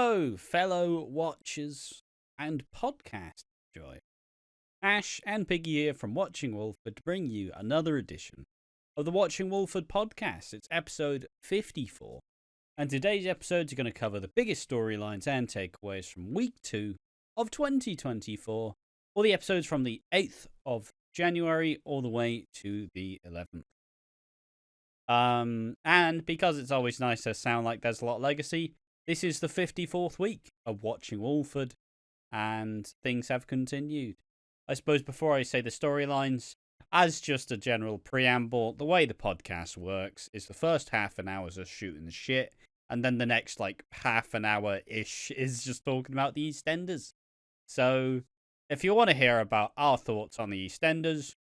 Hello, fellow watchers and podcast joy. Ash and Piggy here from Watching Walford to bring you another edition of the Watching Walford podcast. It's episode 54, and today's episodes are going to cover the biggest storylines and takeaways from week 2 of 2024, or the episodes from the 8th of January all the way to the 11th. And because it's always nice to sound like there's a lot of legacy, this is the 54th week of Watching Walford, and things have continued. I suppose before I say the storylines, as just a general preamble, the way the podcast works is the first half an hour is us shooting the shit, and then the next, half an hour-ish is just talking about the EastEnders. So, if you want to hear about our thoughts on the EastEnders,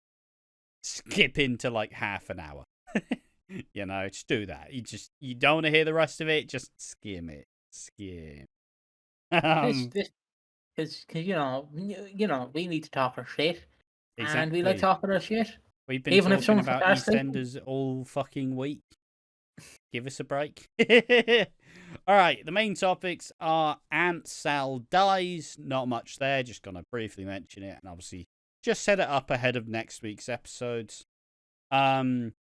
skip into, half an hour. You know, just do that. You don't want to hear the rest of it, just skim it. Skim. Because you know, we need to talk our shit, Exactly. and we like talking our shit. We've been Even if talking someone about EastEnders all fucking week. Give us a break. All right, the main topics are Aunt Sal dies. Not much there, just going to briefly mention it, and obviously just set it up ahead of next week's episodes.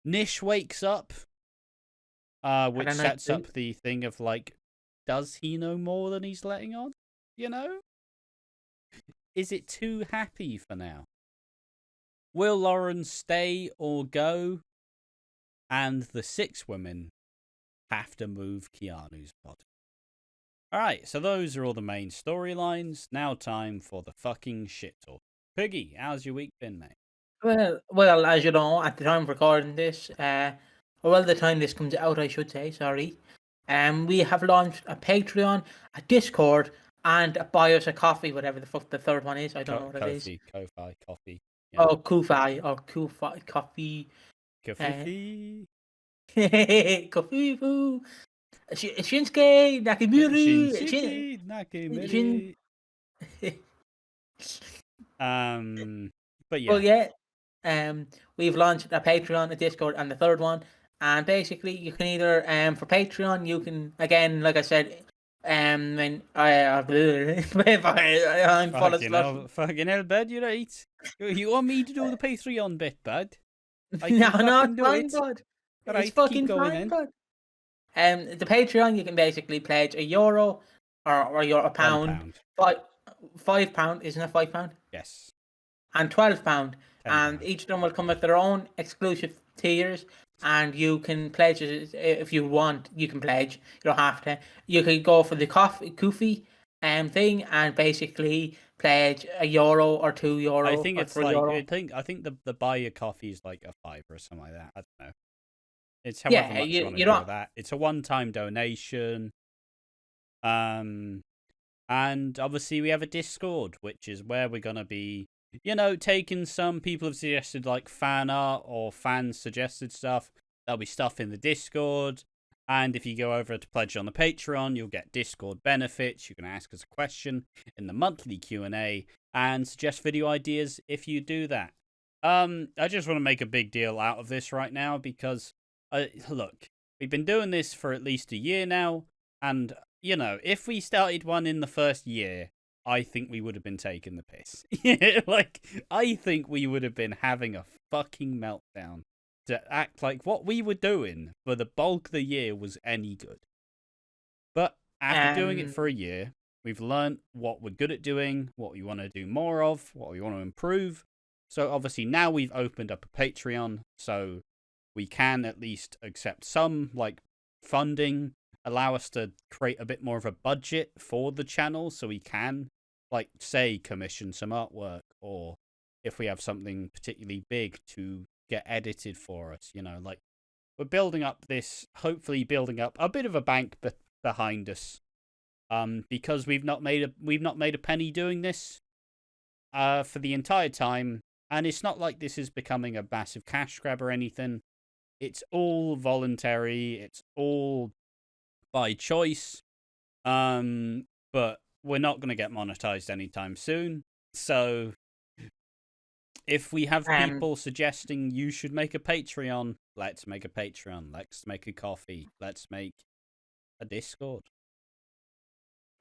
Nish wakes up, which sets up the thing of, does he know more than he's letting on? You know? Is it too happy for now? Will Lauren stay or go? And the 6 women have to move Keanu's body. Alright, so those are all the main storylines. Now time for the fucking shit talk. Piggy, how's your week been, mate? Well, as you know, at the time of recording this, the time this comes out, I should say, sorry. We have launched a Patreon, a Discord, and a buy us a coffee, whatever the fuck the third one is. I don't know what it is. Ko-fi, coffee. Yeah. Oh, Ko-fi, or Ko-fi, coffee. Coffee. Coffee, foo. Shinsuke, Nakamura. Shinsuke, Nakamura. But yeah. Well, yeah. We've launched a Patreon, a Discord, and the third one. And basically, you can either, for Patreon, you can, again, like I said, when I'm full of slush. Fucking hell, bud, you're right. You want me to do the Patreon bit, bud? No, not fine, bud. It's fucking fine, bud. The Patreon, you can basically pledge €1 or a pound. £5, isn't it £5? Yes. And £12. And each of them will come with their own exclusive tiers. And you can pledge it if you want. You can pledge. You don't have to. You can go for the coffee thing and basically pledge €1 or €2. I think it's €3. I think the buy a coffee is like a £5 or something like that. I don't know. It's however much you want to do that. It's a one-time donation. And obviously we have a Discord, which is where we're gonna be, taking some people have suggested fan art or fans suggested stuff. There'll be stuff in the Discord. And if you go over to pledge on the Patreon, you'll get Discord benefits. You can ask us a question in the monthly Q&A and suggest video ideas if you do that. I just want to make a big deal out of this right now because, look, we've been doing this for at least a year now. And, if we started one in the first year, I think we would have been taking the piss. I think we would have been having a fucking meltdown to act like what we were doing for the bulk of the year was any good. But after doing it for a year, we've learned what we're good at doing, what we want to do more of, what we want to improve. So obviously now we've opened up a Patreon, so we can at least accept some funding, allow us to create a bit more of a budget for the channel so we can say commission some artwork, or if we have something particularly big to get edited for us, we're building up hopefully building up a bit of a bank behind us, because we've not made a penny doing this for the entire time, and it's not like this is becoming a massive cash grab or anything. It's all voluntary, it's all by choice, but we're not going to get monetized anytime soon. So if we have people suggesting you should make a Patreon, let's make a Patreon. Let's make a coffee. Let's make a Discord.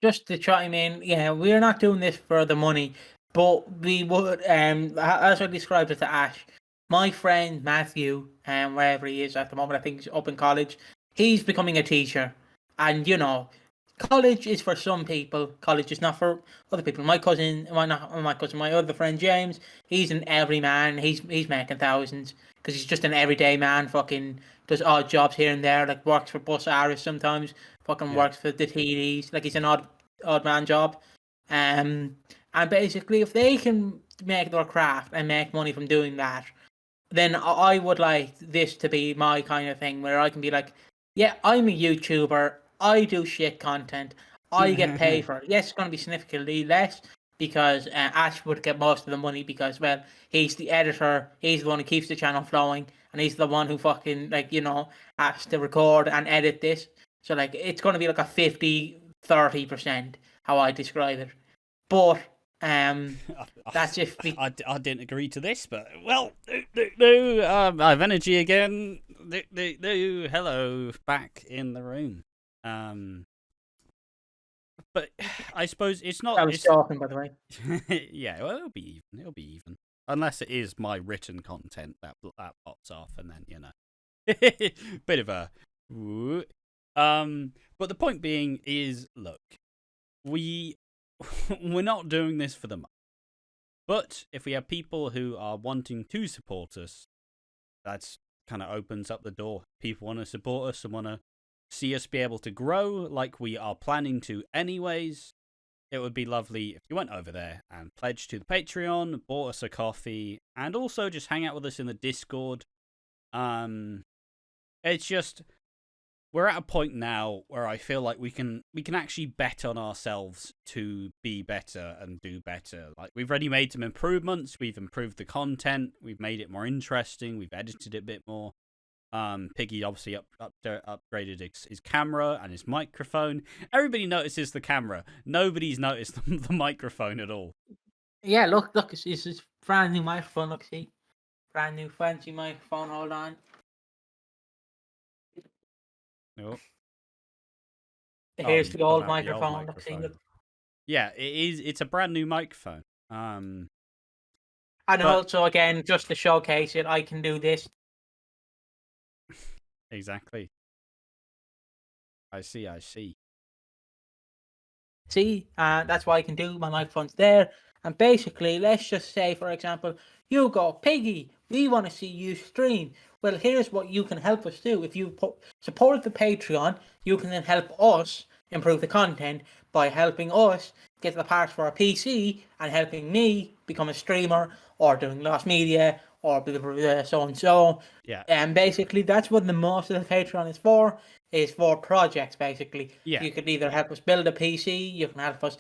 just to chime in, yeah, we're not doing this for the money, but we would, as I described it to Ash, my friend Matthew, wherever he is at the moment, I think he's up in college, he's becoming a teacher. And, college is for some people, college is not for other people. My other friend James, he's an everyman, he's making thousands, because he's just an everyday man, fucking does odd jobs here and there, like works for Bus Aris sometimes, fucking works for the TDs, like he's an odd man job. And basically, if they can make their craft and make money from doing that, then I would like this to be my kind of thing where I can be like, yeah, I'm a YouTuber, I do shit content, I get paid for it. Yes, it's going to be significantly less because Ash would get most of the money because, well, he's the editor, he's the one who keeps the channel flowing, and he's the one who fucking, has to record and edit this. So, it's going to be like a 50-30%, how I describe it. But that's if I didn't agree to this, but well, I have energy again. Hello, back in the room. But I suppose it's not. I was talking, by the way. Yeah, well, it'll be even. It'll be even, unless it is my written content that pops off, and then bit of a. But the point being is, look, we're not doing this for the money. But if we have people who are wanting to support us, that's kind of opens up the door. People want to support us and want to see us be able to grow like we are planning to anyways. It would be lovely if you went over there and pledged to the Patreon, bought us a coffee, and also just hang out with us in the Discord. It's just, we're at a point now where I feel like we can actually bet on ourselves to be better and do better. Like, we've already made some improvements. We've improved the content. We've made it more interesting. We've edited it a bit more. Piggy obviously upgraded his camera and his microphone. Everybody notices the camera. Nobody's noticed the microphone at all. Yeah, look, it's this brand new microphone. Look, see, brand new fancy microphone. Hold on. Nope. Here's the old microphone. Yeah, it is. It's a brand new microphone. And also, again, just to showcase it, I can do this. Exactly. I see. See, that's why I can do. My microphone's there. And basically, let's just say, for example, you go, Piggy, we want to see you stream. Well, here's what you can help us do. If you support the Patreon, you can then help us improve the content by helping us get the parts for our PC and helping me become a streamer or doing lost media or so and so. Yeah. And basically, that's what the most of the Patreon is for projects, basically. Yeah. You could either help us build a PC, you can help us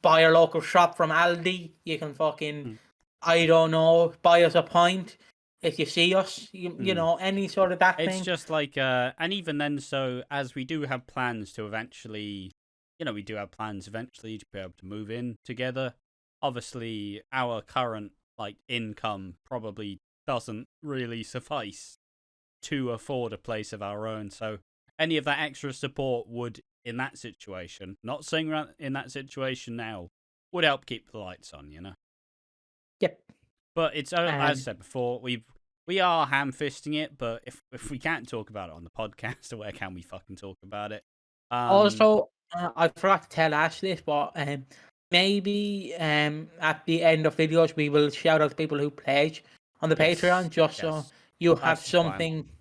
buy our local shop from Aldi, you can fucking, I don't know, buy us a pint if you see us, you know, any sort of that thing. It's just like, and even then, so as we do have plans to eventually, we do have plans eventually to be able to move in together. Obviously, our current income probably doesn't really suffice to afford a place of our own. So any of that extra support would, in that situation, not saying we're in that situation now, would help keep the lights on, Yep. But it's, as I said before, we are ham-fisting it, but if we can't talk about it on the podcast, where can we fucking talk about it? Also, I forgot to tell Ash this, but maybe at the end of videos we will shout out to people who pledge on the Patreon, just so you have something. Plan.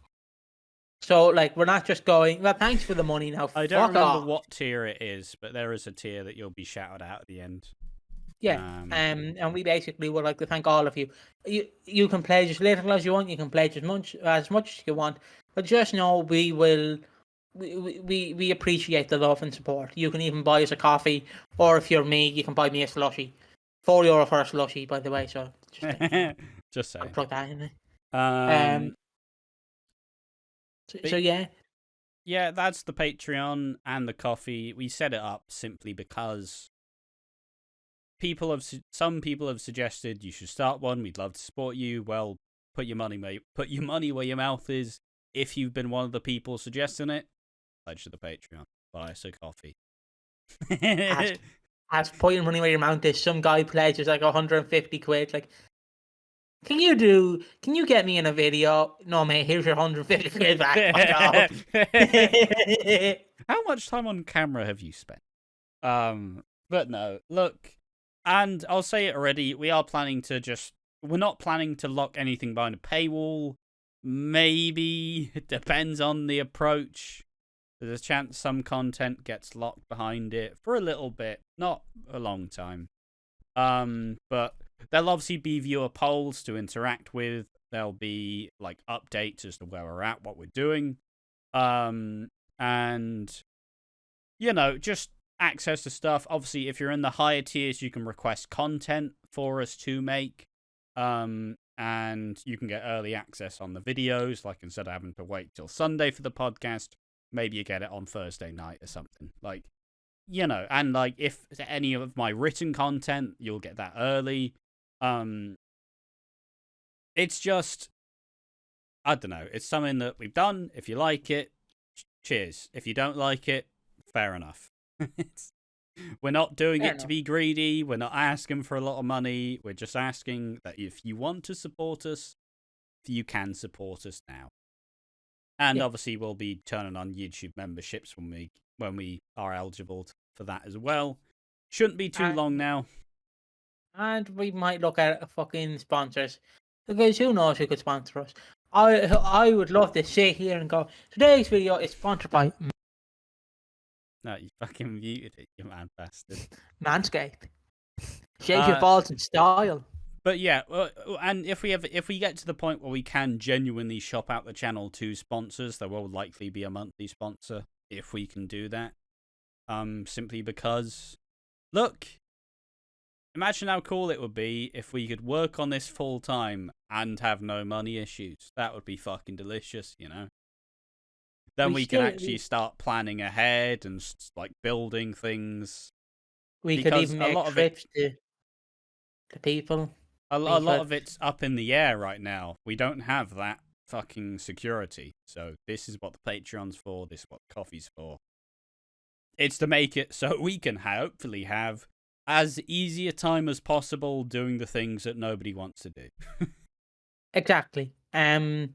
So, we're not just going, well, thanks for the money now. I don't remember what tier it is, but there is a tier that you'll be shouted out at the end. Yeah, and we basically would like to thank all of you. You can pledge as little as you want, you can pledge as much as you want, but just know we will. We appreciate the love and support. You can even buy us a coffee, or if you're me, you can buy me a slushie. €4 for a slushie, by the way. So just say. I'll plug that in there. So yeah. Yeah, that's the Patreon and the coffee. We set it up simply because some people have suggested you should start one. We'd love to support you. Well, put your money where your mouth is. If you've been one of the people suggesting it, pledge to the Patreon, buy us a coffee. As pointing money where your mouth is, some guy pledges like 150 quid. Like, can you get me in a video? No, mate, here's your 150 quid back. How much time on camera have you spent? But no, look, and I'll say it already, we're not planning to lock anything behind a paywall. Maybe, it depends on the approach. There's a chance some content gets locked behind it for a little bit, not a long time. But there'll obviously be viewer polls to interact with. There'll be like updates as to where we're at, what we're doing. And just access to stuff. Obviously, if you're in the higher tiers, you can request content for us to make. And you can get early access on the videos, like instead of having to wait till Sunday for the podcast, maybe you get it on Thursday night or something. Like, and like if any of my written content, you'll get that early. It's just, I don't know. It's something that we've done. If you like it, cheers. If you don't like it, fair enough. We're not doing it to be greedy. We're not asking for a lot of money. We're just asking that if you want to support us, you can support us now. And obviously, we'll be turning on YouTube memberships when we are eligible for that as well. Shouldn't be too long now. And we might look at fucking sponsors, because who knows who could sponsor us. I would love to sit here and go, today's video is sponsored by... No, you fucking muted it, you man bastard. Manscaped. Shave your balls in style. But yeah, and if we get to the point where we can genuinely shop out the channel to sponsors, there will likely be a monthly sponsor if we can do that. Simply because, look, imagine how cool it would be if we could work on this full time and have no money issues. That would be fucking delicious, Then we can actually start planning ahead and like building things. We could even make trips to people. A lot of it's up in the air right now. We don't have that fucking security. So this is what the Patreon's for. This is what the coffee's for. It's to make it so we can hopefully have as easy a time as possible doing the things that nobody wants to do. Exactly. And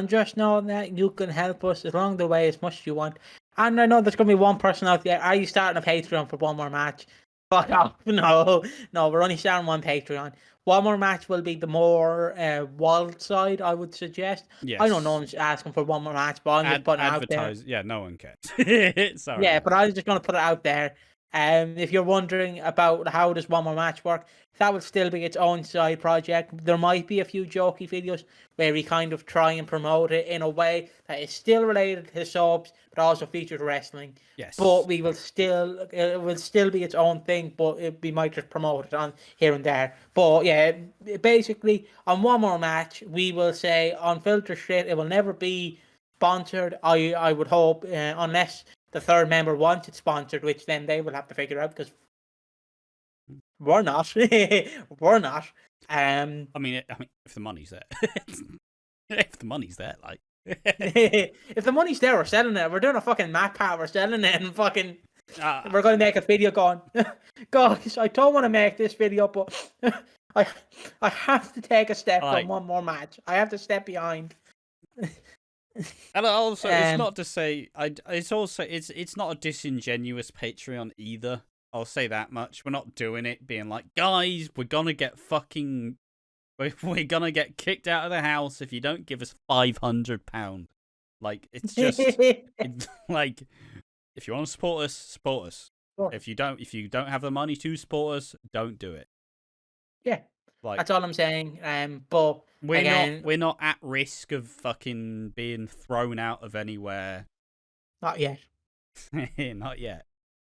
just know that you can help us along the way as much as you want. And I know there's going to be one person out there. Are you starting a Patreon for one more match? Fuck off. No, we're only starting one Patreon. One more match will be the more wild side, I would suggest. Yes. I don't know, I'm just asking for one more match, but I'm just putting it out there. Yeah, no one cares. Sorry. Yeah, but I was just going to put it out there. If you're wondering about how does one more match work, that will still be its own side project. There might be a few jokey videos where we kind of try and promote it in a way that is still related to soaps, but also features wrestling. Yes. But it will still be its own thing, but we might just promote it on here and there. But yeah, basically on one more match, we will say on Filter Shit, it will never be sponsored. I would hope, unless the third member wants it sponsored, which then they will have to figure out, because we're not. We're not. I mean, if the money's there. If the money's there, like. If the money's there, we're selling it. We're doing a fucking map pack, we're selling it, and fucking... we're going to make a video going, guys, I don't want to make this video, but I have to take a step from one more match. I have to step behind. And also, it's not to say it's not a disingenuous Patreon either. I'll say that much. We're not doing it being like, guys, we're gonna get kicked out of the house if you don't give us £500. Like, it's just it's like, if you want to support us, support us. Sure. If you don't have the money to support us, don't do it. Yeah. Like, that's all I'm saying. But we're not at risk of fucking being thrown out of anywhere. Not yet. Not yet.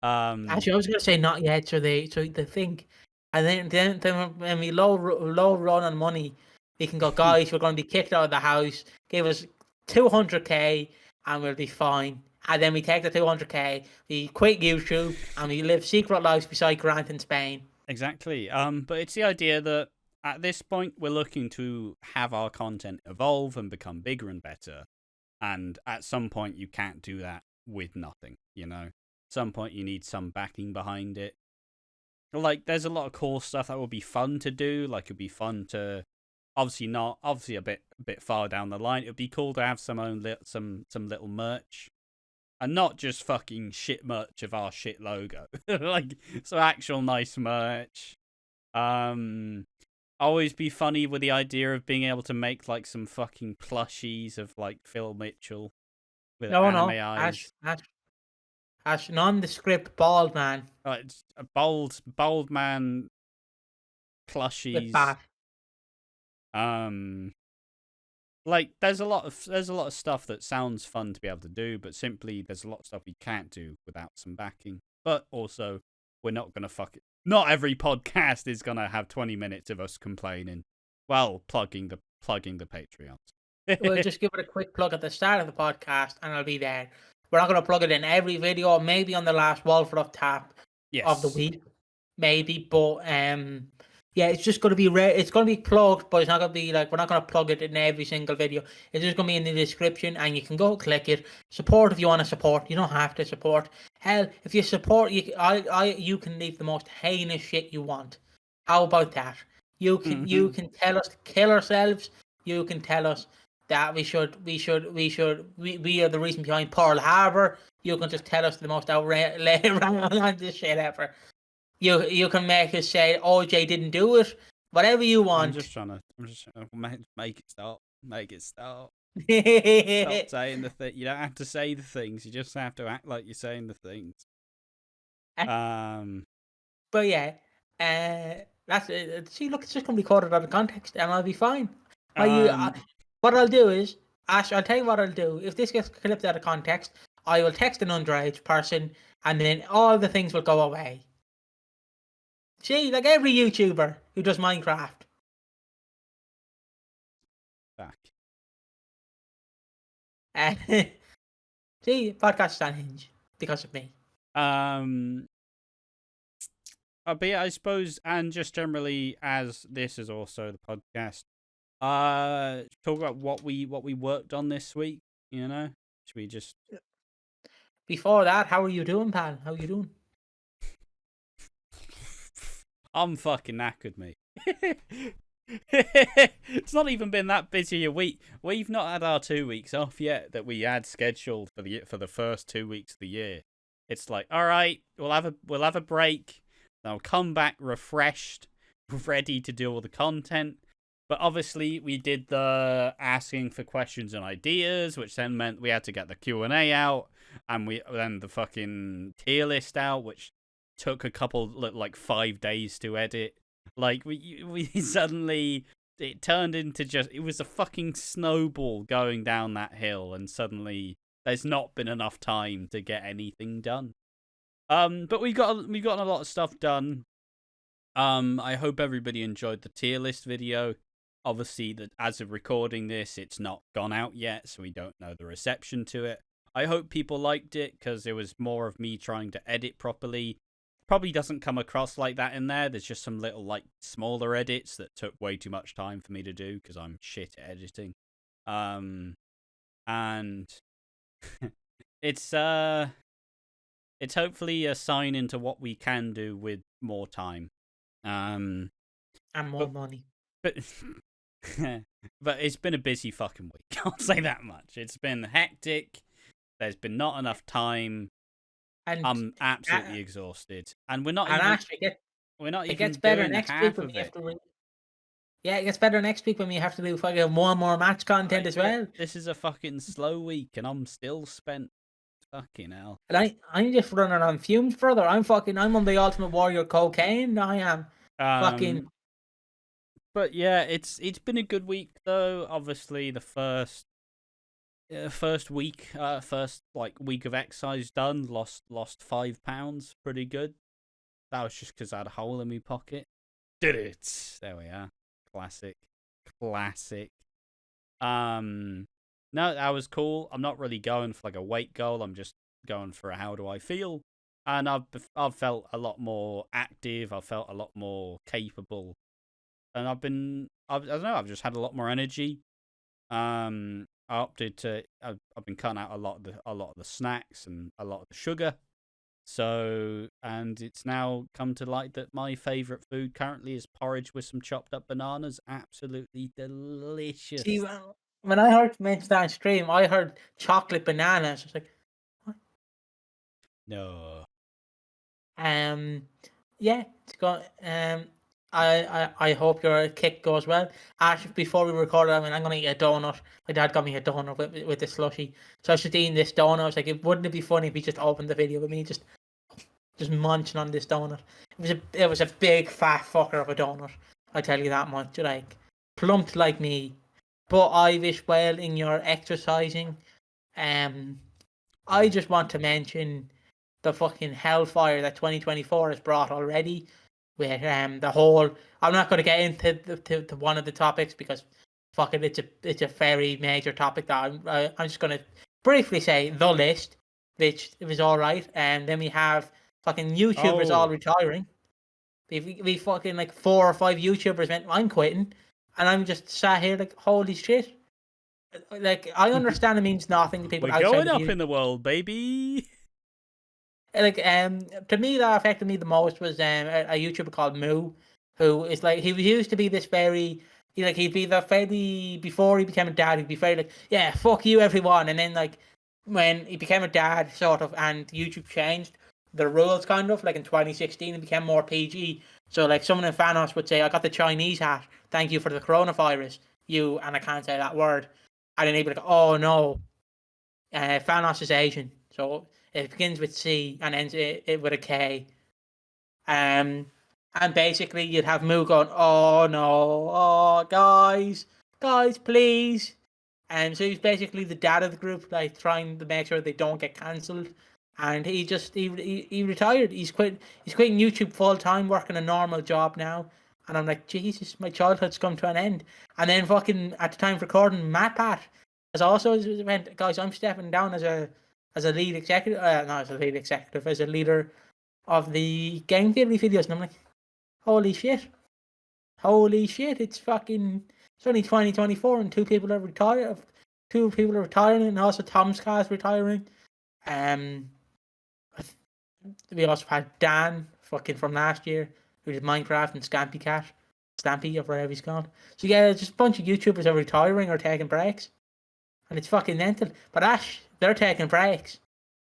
Actually, I was gonna say not yet. So they think, and then when we low run on money, we can go, guys, we're going to be kicked out of the house. Give us 200k and we'll be fine. And then we take the 200k, we quit YouTube, and we live secret lives beside Grant in Spain. Exactly. But it's the idea that at this point, we're looking to have our content evolve and become bigger and better. And at some point, you can't do that with nothing, some point you need some backing behind it. Like, there's a lot of cool stuff that would be fun to do. Like, it'd be fun to, obviously a bit far down the line. It'd be cool to have some little merch, and not just fucking shit merch of our shit logo. Like, some actual nice merch. Always be funny with the idea of being able to make like some fucking plushies of like Phil Mitchell with anime eyes. Ash, nondescript bald man. It's a bald man plushies. With bat. Like there's a lot of stuff that sounds fun to be able to do, but simply there's a lot of stuff we can't do without some backing. But also, we're not gonna fuck it. Not every podcast is gonna have 20 minutes of us complaining. Well, plugging the Patreons. We'll just give it a quick plug at the start of the podcast, and I'll be there. We're not gonna plug it in every video. Maybe on the last Walford Off Tap of the week, maybe. But yeah, it's just gonna be it's gonna be plugged, but it's not gonna be like we're not gonna plug it in every single video. It's just gonna be in the description, and you can go click it. Support if you want to support. You don't have to support. Hell, if you support, you can leave the most heinous shit you want. How about that? You can tell us to kill ourselves. You can tell us that we are the reason behind Pearl Harbor. You can just tell us the most outrageous shit ever. You can make us say OJ didn't do it. Whatever you want. I'm just trying to make it stop. Make it stop. Stop saying the thing. You don't have to say the things. You just have to act like you're saying the things. But yeah, that's it. See, look, it's just gonna be recorded out of context, and I'll be fine. What I'll do is, Ash, I'll tell you what I'll do. If this gets clipped out of context, I will text an underage person, and then all the things will go away. See, like every YouTuber who does Minecraft. Back. See, podcast is on hinge because of me. But yeah, I suppose, and just generally, as this is also the podcast, talk about what we worked on this week. You know, should we just? Before that, how are you doing, pal? How are you doing? I'm fucking knackered, mate. It's not even been that busy a week. We've not had our 2 weeks off yet that we had scheduled for the first 2 weeks of the year. It's like, all right, we'll have a break. I'll come back refreshed, ready to do all the content. But obviously, we did the asking for questions and ideas, which then meant we had to get the Q&A out, and then the fucking tier list out, which took a couple, like 5 days to edit. Like, we suddenly, it turned into it was a fucking snowball going down that hill, and suddenly there's not been enough time to get anything done. But we've gotten a lot of stuff done. I hope everybody enjoyed the tier list video. Obviously, as of recording this, it's not gone out yet, so we don't know the reception to it. I hope people liked it, because it was more of me trying to edit properly. Probably doesn't come across like that in there. There's just some little, like, smaller edits that took way too much time for me to do, because I'm shit at editing. And it's hopefully a sign into what we can do with more time. And more money. But it's been a busy fucking week. I'll say that much. It's been hectic. There's been not enough time. And I'm absolutely exhausted. And we're not it gets better next week when we have to Yeah, it gets better next week when we have to do fucking more match content as well. This is a fucking slow week, and I'm still spent. Fucking hell. And I'm just running on fumes, brother. I'm on the Ultimate Warrior cocaine. I am fucking. But yeah, it's been a good week though. Obviously, the first week of exercise done. Lost £5. Pretty good. That was just because I had a hole in my pocket. Did it? There we are. Classic. No, that was cool. I'm not really going for like a weight goal. I'm just going for a how do I feel. And I've felt a lot more active. I've felt a lot more capable. And I don't know, I've just had a lot more energy. I've been cutting out a lot of the snacks and a lot of the sugar. So, and it's now come to light that my favourite food currently is porridge with some chopped up bananas. Absolutely delicious. See, when I heard mention that on stream, I heard chocolate bananas. I was like, what? No. Yeah, it's got I hope your kick goes well. Actually, before we record, I'm gonna eat a donut. My dad got me a donut with the slushy, so I was just eating this donut. I was like, wouldn't it be funny if we just opened the video with me just munching on this donut? It was a big fat fucker of a donut. I tell you that much. Like plumped like me, but I wish well in your exercising. I just want to mention the fucking hellfire that 2024 has brought already. With the whole, I'm not going to get into to one of the topics because fuck it, it's a very major topic that I'm just going to briefly say the list, which it was all right, and then we have fucking YouTubers all retiring. We fucking like 4 or 5 YouTubers went, I'm quitting, and I'm just sat here like, holy shit. Like, I understand it means nothing to people. We're going up in the world, baby. Like to me that affected me the most was a YouTuber called Moo, who is like he used to be this very he'd be the very before he became a dad he'd be very like, yeah, fuck you everyone, and then like when he became a dad sort of and YouTube changed the rules kind of like in 2016 it became more PG, so like someone in Thanos would say, I got the Chinese hat, thank you for the coronavirus, you, and I can't say that word, and then he'd be like, oh no, Thanos is Asian, so it begins with C and ends it with a K. And basically you'd have Moo going, oh no, oh guys, please. And so he's basically the dad of the group, like trying to make sure they don't get cancelled. And he retired. He's quitting YouTube full time, working a normal job now. And I'm like, Jesus, my childhood's come to an end. And then fucking at the time of recording, Matt Pat has also went, guys, I'm stepping down as a lead executive, not as a lead executive, as a leader of the game theory videos, and I'm like, holy shit, it's only 2024 and 2 people are retired, 2 people are retiring, and also Tom's cast retiring. We also had Dan fucking from last year, who did Minecraft and Stampy or whatever he's called. So yeah, just a bunch of YouTubers are retiring or taking breaks. And it's fucking mental. But Ash, they're taking breaks. Do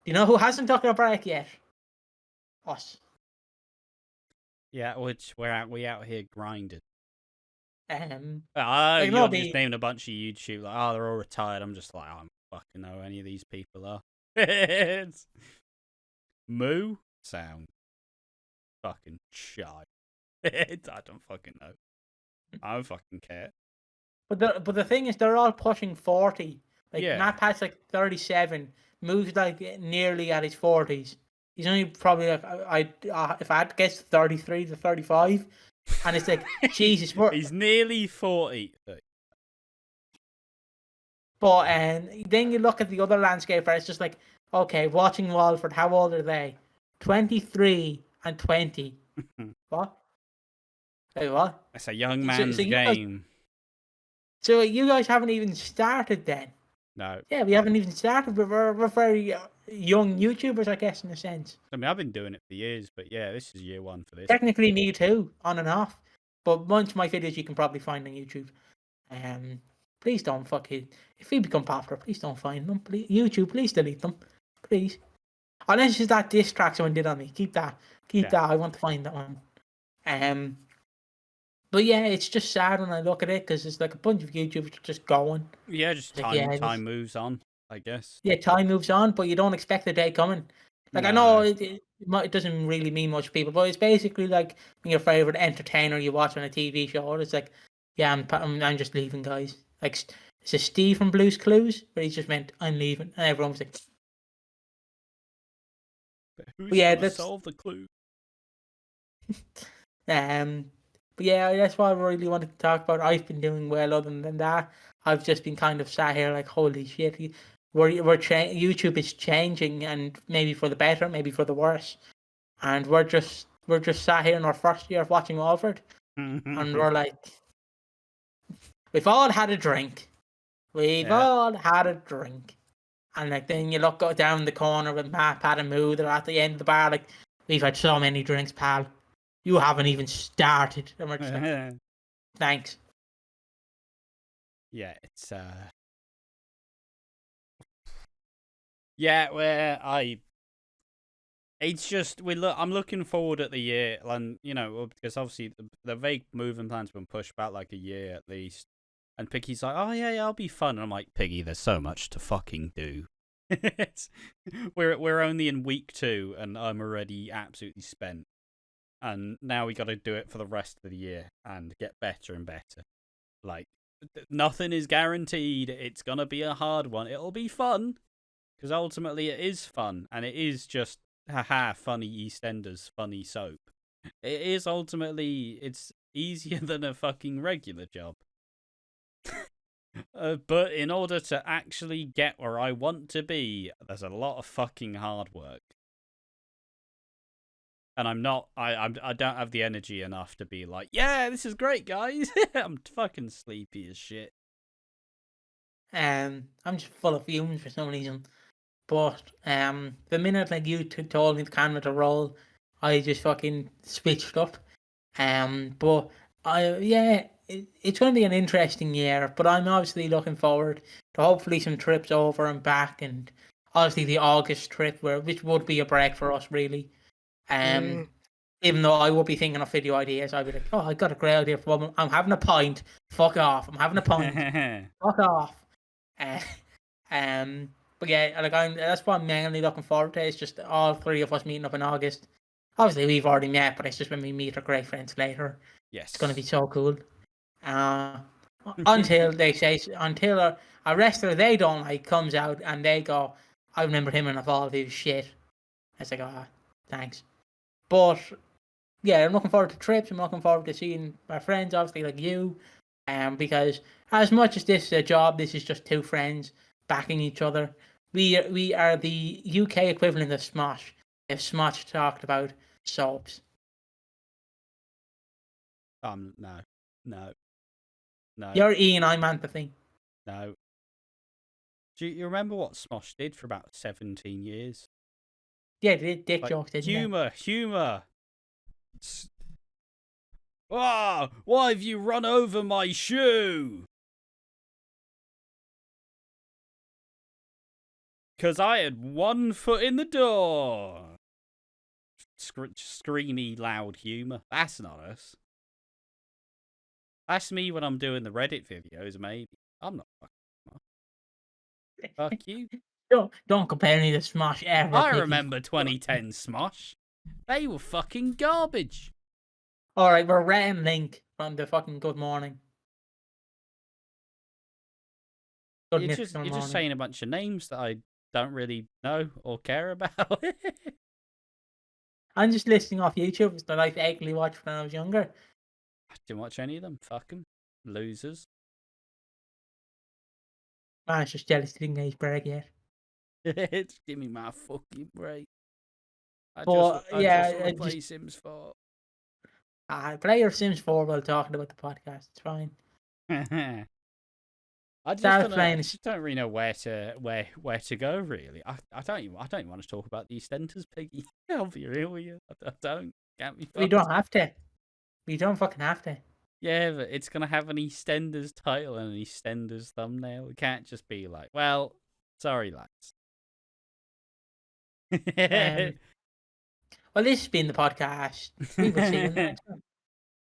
you know who hasn't taken a break yet? Us. Yeah, which we out here grinding. You're just naming a bunch of YouTube, like, they're all retired. I'm just like, I don't fucking know who any of these people are. Moo sound fucking shy. I don't fucking know. I don't fucking care. But the thing is, they're all pushing 40. Like Matt Pat's like 37. Moo's like nearly at his 40s. He's only probably like if I had to guess 33 to 35, and it's like Jesus. He's nearly 40. But then you look at the other landscape where it's just like, okay, watching Walford. How old are they? 23 and 20. What? Hey, what? That's a young man's game. So you guys haven't even started then? No. Yeah, we haven't even started. We're very young YouTubers, I guess, in a sense. I mean, I've been doing it for years, but yeah, this is year 1 for this. Technically, me too, on and off. But bunch of my videos you can probably find on YouTube. Please don't fucking... If we become popular, please don't find them. Please, YouTube, please delete them. Please. Unless it's that diss track someone did on me. Keep that. That. I want to find that one. But yeah, it's just sad when I look at it because it's like a bunch of YouTubers just going. Yeah, just time moves on, I guess. Yeah, time moves on, but you don't expect the day coming. Like, no. I know it doesn't really mean much to people, but it's basically like your favorite entertainer you watch on a TV show. It's like, yeah, I'm just leaving, guys. Like, is it Steve from Blue's Clues where he just meant, I'm leaving, and everyone was like, but who's gonna solve the clue? But yeah, that's what I really wanted to talk about. I've been doing well other than that. I've just been kind of sat here like, holy shit, YouTube is changing, and maybe for the better, maybe for the worse. And we're just sat here in our first year of watching Walford, and we're like, we've all had a drink. We've all had a drink. And like then you go down the corner with Matt, Pat, and Moo. They're at the end of the bar. Like, we've had so many drinks, pal. You haven't even started. And we're just like, thanks. Yeah, it's yeah, it's just I'm looking forward at the year, and because obviously the vague moving plan's been pushed back like a year at least. And Piggy's like, oh yeah, I'll be fun. And I'm like, Piggy, there's so much to fucking do. we're only in week 2, and I'm already absolutely spent. And now we got to do it for the rest of the year and get better and better. Like, nothing is guaranteed. It's gonna be a hard one. It'll be fun, because ultimately it is fun, and it is just funny EastEnders, funny soap. It is ultimately, it's easier than a fucking regular job. But in order to actually get where I want to be, there's a lot of fucking hard work. And I don't have the energy enough to be like, yeah, this is great, guys. I'm fucking sleepy as shit. I'm just full of fumes for some reason. But the minute like you told me the camera to roll, I just fucking switched up. But it's going to be an interesting year. But I'm obviously looking forward to hopefully some trips over and back, and obviously the August trip, which would be a break for us, really. Even though I would be thinking of video ideas, I'd be like, oh, I got a great idea for one. I'm having a pint. Fuck off. I'm having a pint. Fuck off. But yeah, like that's what I'm mainly looking forward to. It's just all 3 of us meeting up in August. Obviously, we've already met, but it's just when we meet our great friends later. Yes, it's going to be so cool. Until they say, until a wrestler they don't like comes out and they go, I remember him in all of his shit. It's like, oh, thanks. But yeah, I'm looking forward to trips. I'm looking forward to seeing my friends, obviously like you. Because as much as this is a job, this is just 2 friends backing each other. We are the UK equivalent of Smosh. If Smosh talked about soaps. No. You're Ian, I'm Anthe. No. Do you remember what Smosh did for about 17 years? Yeah, they did dick jokes, didn't they? Humour. Ah, why have you run over my shoe? Because I had 1 foot in the door. Screamy, loud humour. That's not us. That's me when I'm doing the Reddit videos, maybe. I'm not fucking Smosh. Fuck you. Don't compare me to Smosh ever. I remember 2010 Smosh. They were fucking garbage. Alright, we're Rhett and Link from the fucking Good Morning. You're just saying a bunch of names that I don't really know or care about. I'm just listing off YouTube that I vaguely watched when I was younger. I didn't watch any of them. Fuck them. Losers. Man, it's just jealous he didn't get his break yet. Just give me my fucking break. I just want to play Sims 4. Play your Sims 4 while talking about the podcast. It's fine. I just don't really know where to go. Really, I don't even want to talk about the EastEnders, Piggy. I'll be real with you. I don't. Can't be. We don't have to. We don't fucking have to. Yeah, but it's gonna have an EastEnders title and an EastEnders thumbnail. It can't just be like, well, sorry, lads. Well, this has been the podcast. We will see you next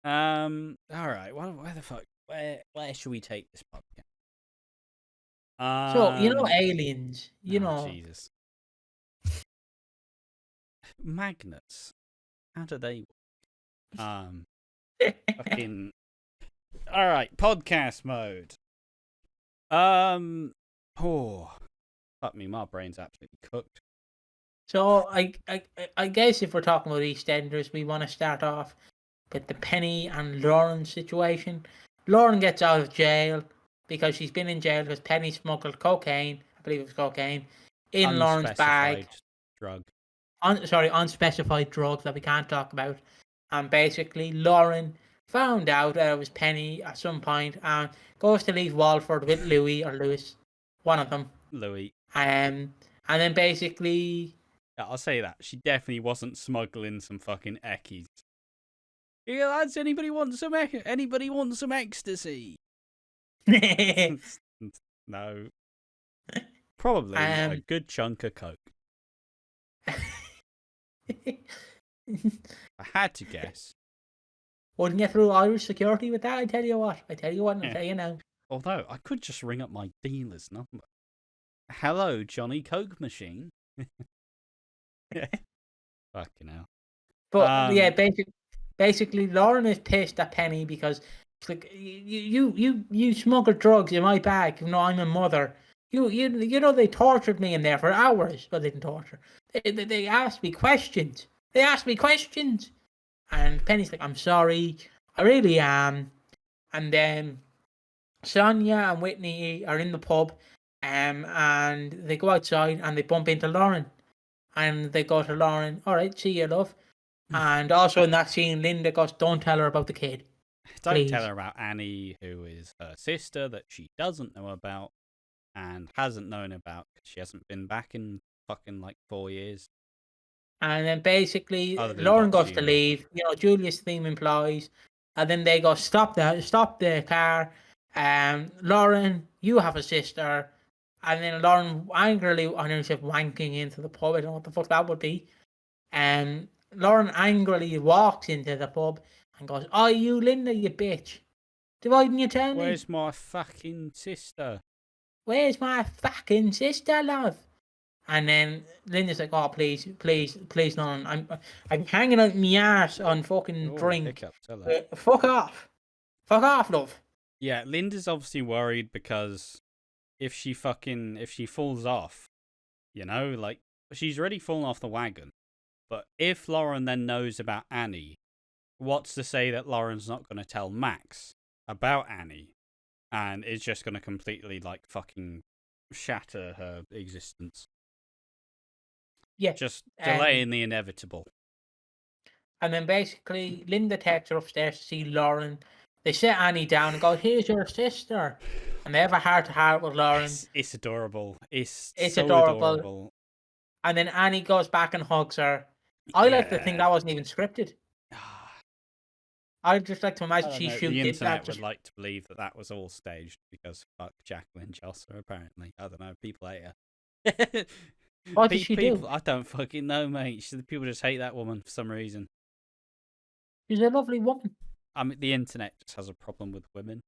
time. All right. Where the fuck? Where should we take this podcast? So aliens. Jesus. Magnets. How do they work? Fucking. All right. Podcast mode. Oh, fuck me. My brain's absolutely cooked. So I guess if we're talking about EastEnders, we want to start off with the Penny and Lauren situation. Lauren gets out of jail because she's been in jail because Penny smuggled cocaine. I believe it was cocaine in Lauren's bag. Unspecified drugs that we can't talk about. And basically, Lauren found out that it was Penny at some point and goes to leave Walford with Louis or Lewis, one of them. Louis. And then basically... Yeah, I'll say that. She definitely wasn't smuggling some fucking eckies. Yeah, lads, anybody want some ecstasy? No. Probably a good chunk of coke. I had to guess. Wouldn't get through Irish security with that, I tell you what. I'll tell you now. Although, I could just ring up my dealer's number. Hello, Johnny Coke Machine. Fucking hell. But, yeah, basically, Lauren is pissed at Penny because it's like, you smuggle drugs in my bag. You know, I'm a mother. You know, they tortured me in there for hours. Well, they didn't torture. They asked me questions. And Penny's like, I'm sorry. I really am. And then Sonia and Whitney are in the pub, and they go outside and they bump into Lauren. And they go to Lauren, all right, see you, love. And also in that scene, Linda goes, don't tell her about the kid. Don't tell her about Annie, who is her sister that she doesn't know about and hasn't known about because she hasn't been back in fucking 4 years. And then basically, Lauren goes to leave. You know, Julia's theme implies. And then they go, stop the car. Lauren, you have a sister. And then Lauren angrily, I know she's wanking into the pub. I don't know what the fuck that would be. Lauren angrily walks into the pub and goes, oh, you Linda, you bitch. Why didn't you tell me? Where's my fucking sister? Where's my fucking sister, love? And then Linda's like, oh, please, Lauren. I'm hanging out my arse on fucking drink. Fuck off, love. Yeah, Linda's obviously worried because if she falls off, you know, she's already fallen off the wagon. But if Lauren then knows about Annie, what's to say that Lauren's not going to tell Max about Annie and is just going to completely fucking shatter her existence? Yeah. Just delaying the inevitable. And then basically Linda takes her upstairs to see Lauren. They sit Annie down and go, here's your sister. And they have a heart-to-heart with Lauren. It's adorable. It's so adorable. And then Annie goes back and hugs her. I like to think that wasn't even scripted. I'd just like to imagine she shoots the internet would like to believe that was all staged because fuck Jacqueline Chaucer, apparently. I don't know, people hate her. What did she do? I don't fucking know, mate. People just hate that woman for some reason. She's a lovely woman. I mean, the internet just has a problem with women.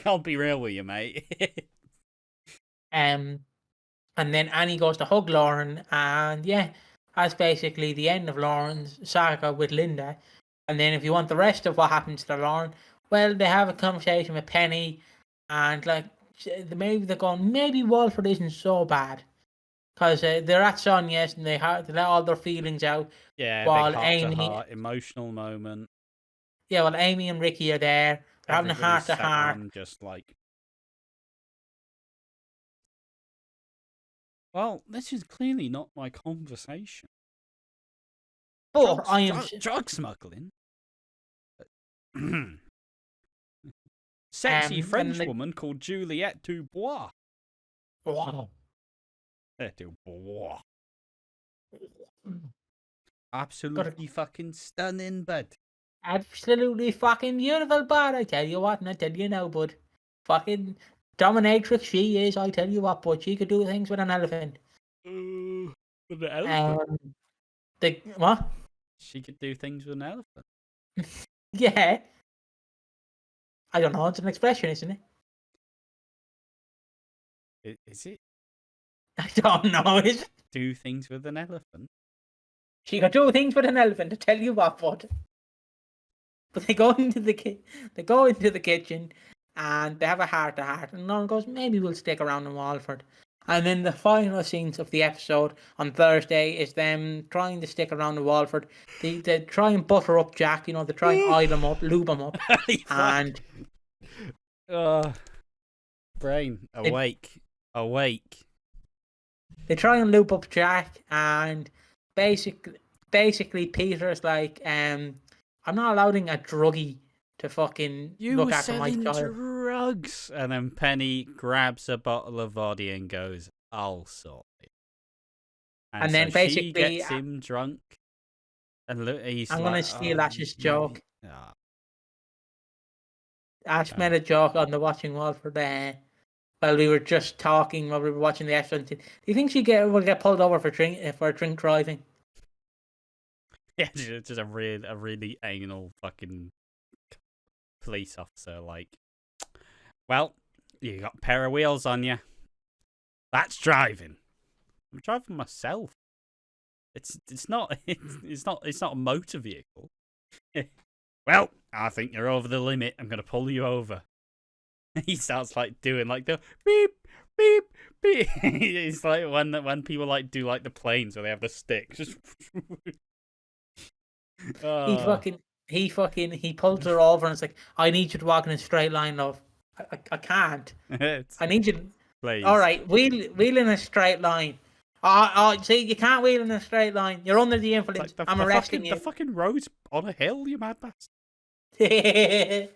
Can't be real with you, mate. And then Annie goes to hug Lauren, and yeah, that's basically the end of Lauren's saga with Linda. And then if you want the rest of what happens to Lauren, well, they have a conversation with Penny, and maybe they're going, maybe Walford isn't so bad. Because they're at Sonia's and they let all their feelings out. Yeah, while Amy, emotional moment. Yeah, while Amy and Ricky are there, they're having a heart-to-heart. Just well, this is clearly not my conversation. But drug smuggling. Sexy French woman called Juliette Dubois. Wow. Dubois. Absolutely fucking stunning, bud. Absolutely fucking beautiful, bud. I tell you what, and I tell you now, bud. Fucking dominatrix she is, I tell you what, bud. She could do things with an elephant. With an elephant? What? She could do things with an elephant. Yeah. I don't know, it's an expression, isn't it? Is it? I don't know, is it? Do things with an elephant? She could do things with an elephant, I tell you what, bud. But they go into the kitchen and they have a heart-to-heart, and Lauren goes, maybe we'll stick around in Walford. And then the final scenes of the episode on Thursday is them trying to stick around in Walford. They try and butter up Jack, you know, they try and oil him up, lube him up. And brain, awake. They try and loop up Jack, and basically Peter's like, I'm not allowing a druggie to fucking look after my child. Drugs. And then Penny grabs a bottle of vodka and goes, I'll sort it. And then so basically she gets him drunk, and he's I'm gonna steal Ash's joke. Yeah. Ash made a joke on the Watching Walford while we were just talking while we were watching the episode. Do you think she will get pulled over for drink driving? Yeah, just a really anal fucking police officer. Like, well, you got a pair of wheels on you. That's driving. I'm driving myself. It's not a motor vehicle. Well, I think you're over the limit. I'm gonna pull you over. He starts like doing like the beep beep beep. It's like when people like do like the planes where they have the stick. Just he pulls her over and it's like, I need you to walk in a straight line, love. I can't. I need you. Please. All right, wheel in a straight line. See, you can't wheel in a straight line. You're under the influence. Like I'm arresting you. The fucking road's on a hill, you mad bastard. Fucking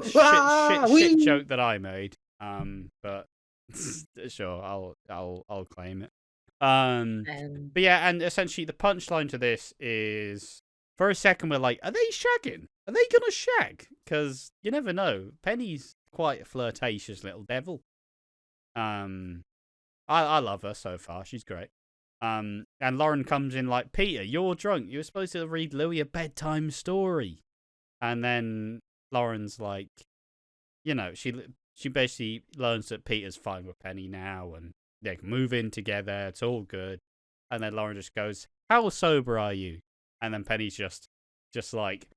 shit joke that I made. But sure, I'll claim it. But yeah, and essentially the punchline to this is, for a second we're like, are they shagging? Are they gonna shag? Because you never know. Penny's quite a flirtatious little devil. I love her so far. She's great. And Lauren comes in like, Peter, you're drunk. You were supposed to read Louis a bedtime story. And then Lauren's like, you know, she basically learns that Peter's fine with Penny now, and they can move in together. It's all good. And then Lauren just goes, how sober are you? And then Penny's just like,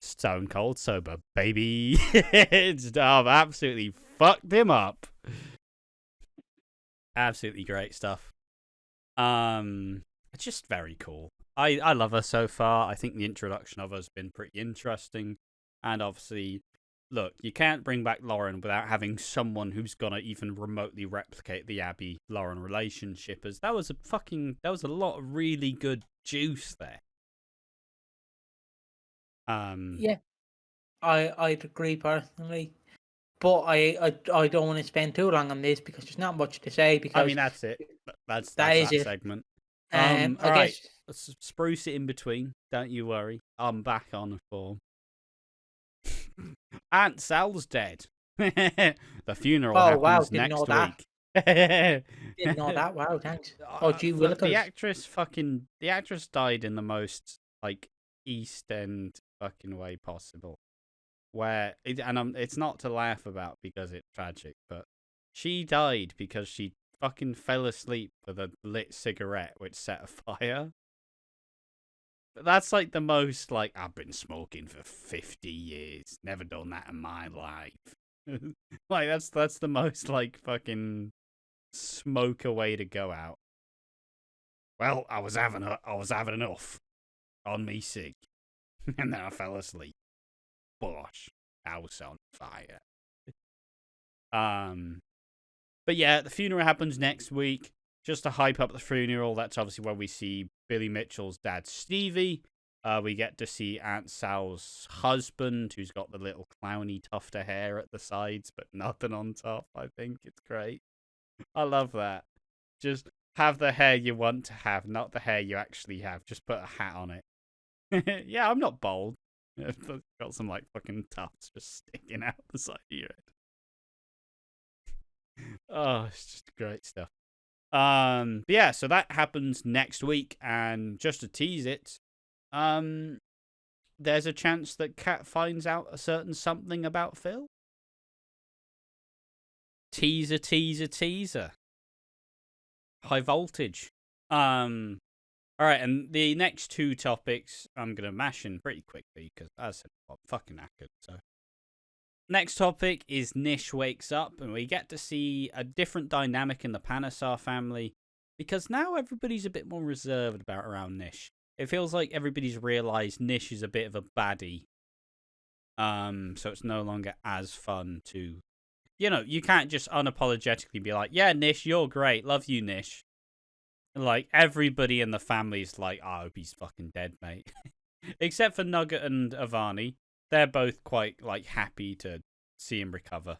stone cold sober, baby. I've absolutely fucked him up. Absolutely great stuff. It's just very cool. I love her so far. I think the introduction of her has been pretty interesting. And obviously, look, you can't bring back Lauren without having someone who's gonna even remotely replicate the Abby-Lauren relationship. As that was a lot of really good juice there. Yeah, I'd agree personally. But I don't want to spend too long on this because there's not much to say. Because I mean, that's it. That's that segment. I all right. guess... Let's spruce it in between. Don't you worry. I'm back on form. Aunt Sal's dead. The funeral happens next week. Didn't know that. Wow, thanks. Oh, gee, the actress died in the most like East End fucking way possible. It's not to laugh about because it's tragic, but she died because she fucking fell asleep with a lit cigarette which set a fire. That's like the most like, I've been smoking for 50 years, never done that in my life. Like that's the most like fucking smoker way to go out. Well, I was having enough on me cig, and then I fell asleep. Bosh, house on fire. But yeah, the funeral happens next week. Just to hype up the funeral, that's obviously where we see Billy Mitchell's dad, Stevie. We get to see Aunt Sal's husband, who's got the little clowny tufted hair at the sides, but nothing on top. I think it's great. I love that. Just have the hair you want to have, not the hair you actually have. Just put a hat on it. Yeah, I'm not bald. I've got some like fucking tufts just sticking out the side of your head. Oh, it's just great stuff. But yeah, so that happens next week, and just to tease it, there's a chance that Kat finds out a certain something about Phil. Teaser, teaser, teaser. High voltage. All right, and the next two topics I'm gonna mash in pretty quickly because, as I said, I'm fucking knackered. So, next topic is Nish wakes up, and we get to see a different dynamic in the Panesar family because now everybody's a bit more reserved around Nish. It feels like everybody's realized Nish is a bit of a baddie. So it's no longer as fun to, you can't just unapologetically be like, yeah, Nish, you're great, love you, Nish. Like, everybody in the family's like, I hope he's fucking dead, mate. Except for Nugget and Avani. They're both quite, like, happy to see him recover.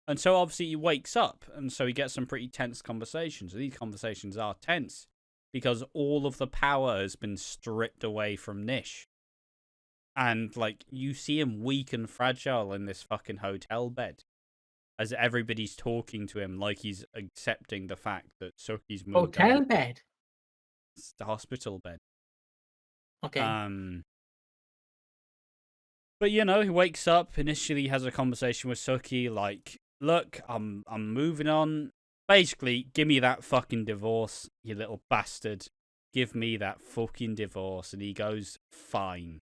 And so obviously he wakes up, and so he gets some pretty tense conversations. And these conversations are tense because all of the power has been stripped away from Nish. And, like, you see him weak and fragile in this fucking hotel bed as everybody's talking to him like he's accepting the fact that Suki's moved Hotel bed? It's the hospital bed. Okay. But, you know, he wakes up, initially has a conversation with Suki, like, look, I'm moving on. Basically, give me that fucking divorce, you little bastard. Give me that fucking divorce. And he goes, fine.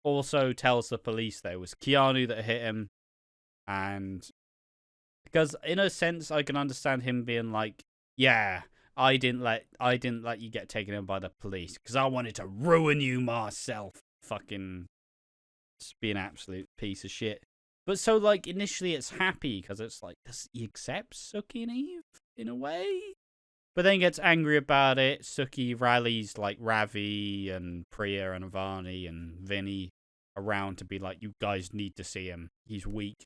Also tells the police that it was Keanu that hit him. And because in a sense, I can understand him being like, yeah, I didn't let you get taken in by the police because I wanted to ruin you myself. Fucking just be an absolute piece of shit. But so, like, initially it's happy because it's like, does he accept Suki and Eve in a way? But then gets angry about it. Suki rallies, like, Ravi and Priya and Avani and Vinny around to be like, you guys need to see him. He's weak.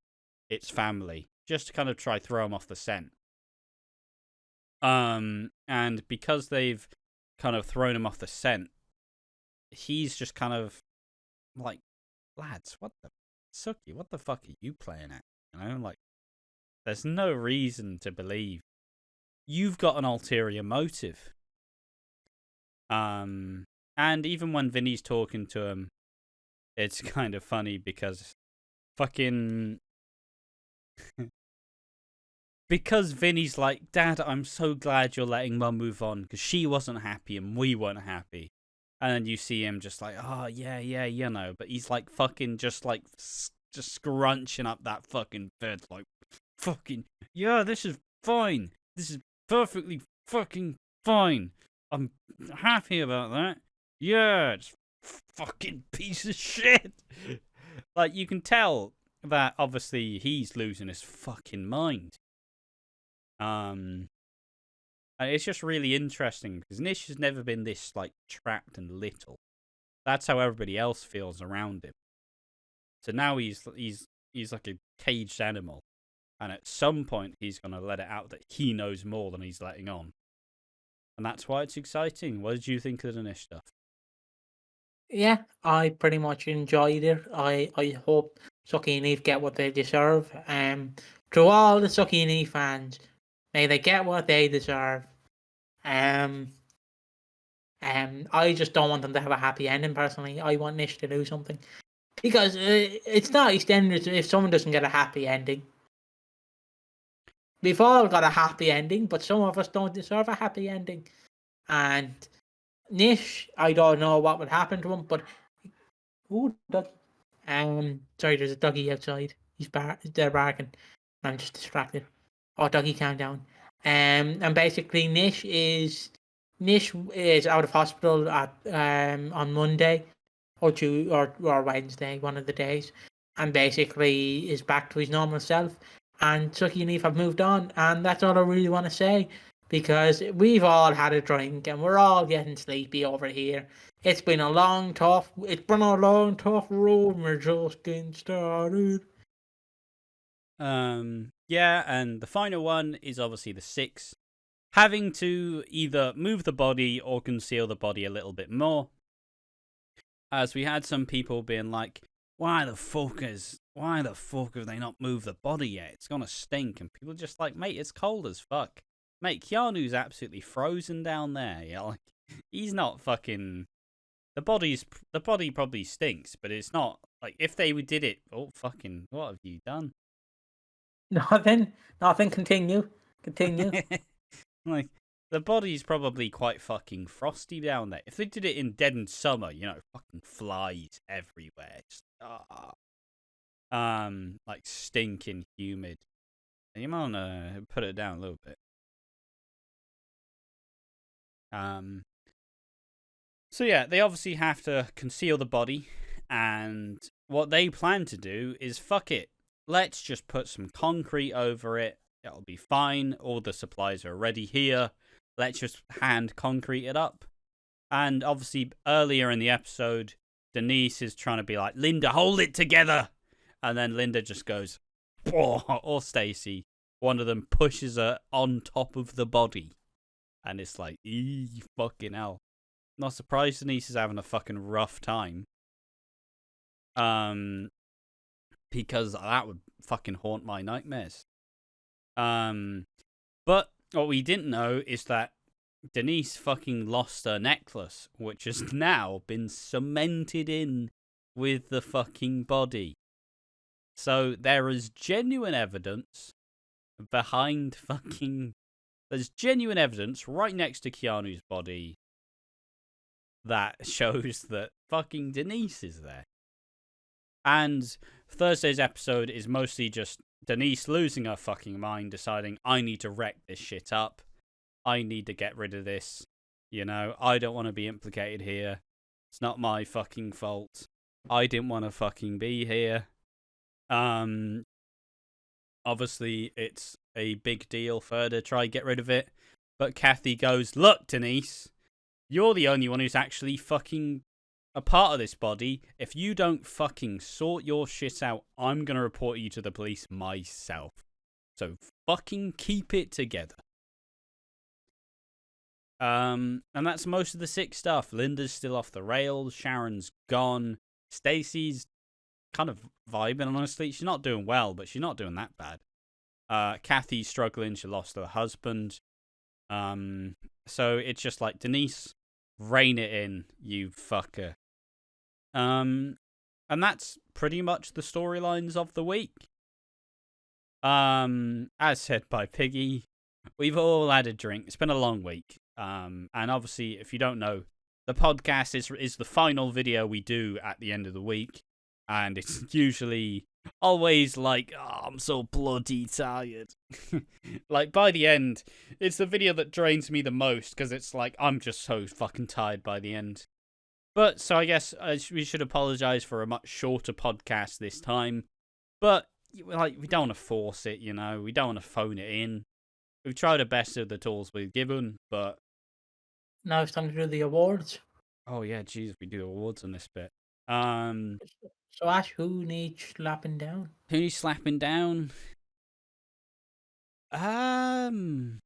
It's family. Just to kind of try throw him off the scent. And because they've kind of thrown him off the scent, he's just kind of like, lads, Suki, what the fuck are you playing at? You know, like, there's no reason to believe you've got an ulterior motive. And even when Vinny's talking to him, it's kind of funny because fucking because Vinny's like, Dad, I'm so glad you're letting Mum move on because she wasn't happy and we weren't happy. And then you see him just like, oh, yeah, you know. But he's like fucking just scrunching up that fucking bed like, fucking, yeah, this is fine. This is perfectly fucking fine. I'm happy about that. Yeah, it's fucking piece of shit. Like, you can tell that obviously he's losing his fucking mind. And it's just really interesting because Nish has never been this like trapped and little. That's how everybody else feels around him. So now he's like a caged animal, and at some point he's gonna let it out that he knows more than he's letting on, and that's why it's exciting. What did you think of the Nish stuff? Yeah, I pretty much enjoyed it. I hope Suki and Eve get what they deserve. To all the Suki and Eve fans, may they get what they deserve. I just don't want them to have a happy ending. Personally, I want Nish to do something because it's not EastEnders if someone doesn't get a happy ending. We've all got a happy ending, but some of us don't deserve a happy ending. And Nish, I don't know what would happen to him, but ooh, doggy. Sorry, there's a doggy outside. They're barking. I'm just distracted. Oh, doggy, calm down. And basically, Nish is out of hospital at on Monday or Wednesday, one of the days, and basically is back to his normal self. And Suki and Eve have moved on, and that's all I really want to say. Because we've all had a drink and we're all getting sleepy over here. It's been a long, tough road. We're just getting started. Yeah, and the final one is obviously the 6. Having to either move the body or conceal the body a little bit more. As we had some people being like, why the fuck have they not moved the body yet? It's gonna stink. And people are just like, mate, it's cold as fuck. Mate, Keanu's absolutely frozen down there. Yeah, like, he's not fucking. The body probably stinks, but it's not like if they did it. Oh, fucking! What have you done? Nothing. Continue. Like, the body's probably quite fucking frosty down there. If they did it in dead in summer, you know, fucking flies everywhere. Just, like stinking humid. You might wanna put it down a little bit. So yeah, they obviously have to conceal the body, and what they plan to do is fuck it. Let's just put some concrete over it. It'll be fine. All the supplies are already here. Let's just hand concrete it up. And obviously, earlier in the episode, Denise is trying to be like, Linda, hold it together. And then Linda just goes, or Stacey, one of them pushes her on top of the body. And it's like, fucking hell. Not surprised Denise is having a fucking rough time. Because that would fucking haunt my nightmares. But what we didn't know is that Denise fucking lost her necklace, which has now been cemented in with the fucking body. So there is genuine evidence behind fucking... There's genuine evidence right next to Keanu's body that shows that fucking Denise is there. And Thursday's episode is mostly just Denise losing her fucking mind, deciding, I need to wreck this shit up. I need to get rid of this. You know, I don't want to be implicated here. It's not my fucking fault. I didn't want to fucking be here. Obviously, it's a big deal for her to try get rid of it. But Kathy goes, look, Denise, you're the only one who's actually fucking a part of this body. If you don't fucking sort your shit out, I'm going to report you to the police myself. So fucking keep it together. And that's most of the sick stuff. Linda's still off the rails. Sharon's gone. Stacey's kind of vibing, honestly. She's not doing well, but she's not doing that bad. Kathy's struggling. She lost her husband. So it's just like, Denise, rein it in, you fucker. And that's pretty much the storylines of the week. As said by Piggy, we've all had a drink. It's been a long week. And obviously, if you don't know, the podcast is the final video we do at the end of the week. And it's usually always like, oh, I'm so bloody tired. Like, by the end, it's the video that drains me the most, because it's like, I'm just so fucking tired by the end. But, so I guess we should apologize for a much shorter podcast this time. But, like, we don't want to force it, you know? We don't want to phone it in. We've tried our best with the tools we've given, but... Now it's time to do the awards. Oh, yeah, jeez, we do awards on this bit. So, Ash, who needs slapping down? Who needs slapping down? I don't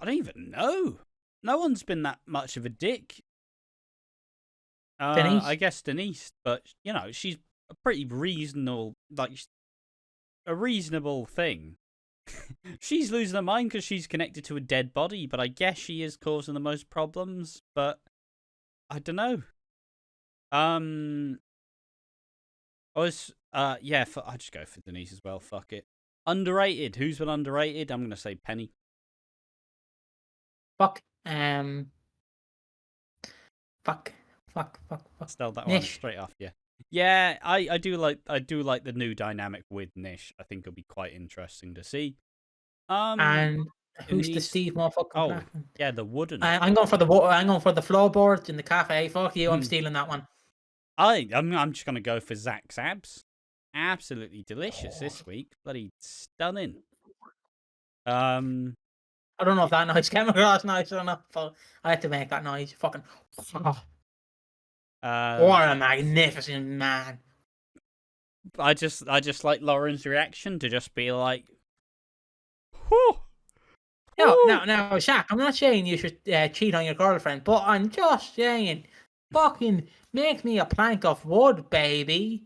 even know. No one's been that much of a dick. Denise? I guess Denise, but, you know, she's a pretty reasonable, like, a reasonable thing. She's losing her mind because she's connected to a dead body, but I guess she is causing the most problems, but I don't know. I'll just go for Denise as well, fuck it. Underrated. Who's been underrated? I'm going to say Penny. Fuck. Spelled that Nish. one straight off, yeah. Yeah, I do like the new dynamic with Nish. I think it'll be quite interesting to see. And who's the Steve motherfucker? Oh, yeah, the wooden. I'm going for the floorboards in the cafe. Fuck you, I'm stealing that one. I'm just gonna go for Zach's abs. Absolutely delicious this week. Bloody stunning. I don't know if that noise came across nice or not. I had to make that noise. Fucking. What a magnificent man. I just like Lauren's reaction to just be like, whew. No, Shaq, I'm not saying you should cheat on your girlfriend, but I'm just saying, fucking make me a plank of wood, baby.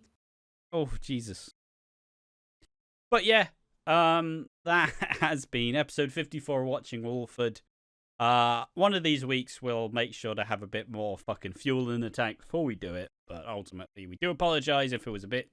Oh, Jesus. But yeah, that has been episode 54 of Watching Walford. One of these weeks we'll make sure to have a bit more fucking fuel in the tank before we do it, but ultimately we do apologise if it was a bit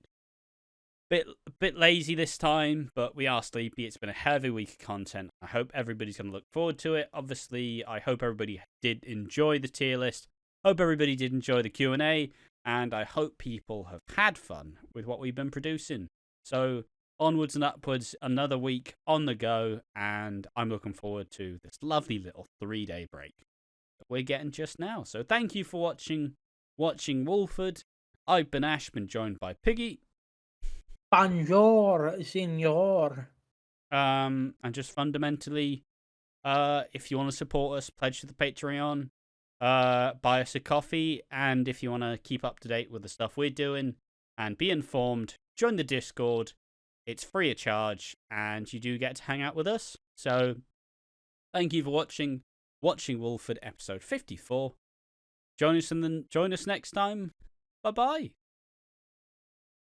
lazy this time, but we are sleepy. It's been a heavy week of content. I hope everybody's going to look forward to it. Obviously, I hope everybody did enjoy the tier list. Hope everybody did enjoy the Q&A, and I hope people have had fun with what we've been producing. So, onwards and upwards, another week on the go, and I'm looking forward to this lovely little 3-day break that we're getting just now. So, thank you for watching Walford. I've been Ash, been joined by Piggy. Bonjour, senor. And just fundamentally, if you want to support us, pledge to the Patreon, buy us a coffee, and if you want to keep up to date with the stuff we're doing and be informed, join the Discord. It's free of charge, and you do get to hang out with us. So, thank you for watching Walford episode 54. Join us next time. Bye bye.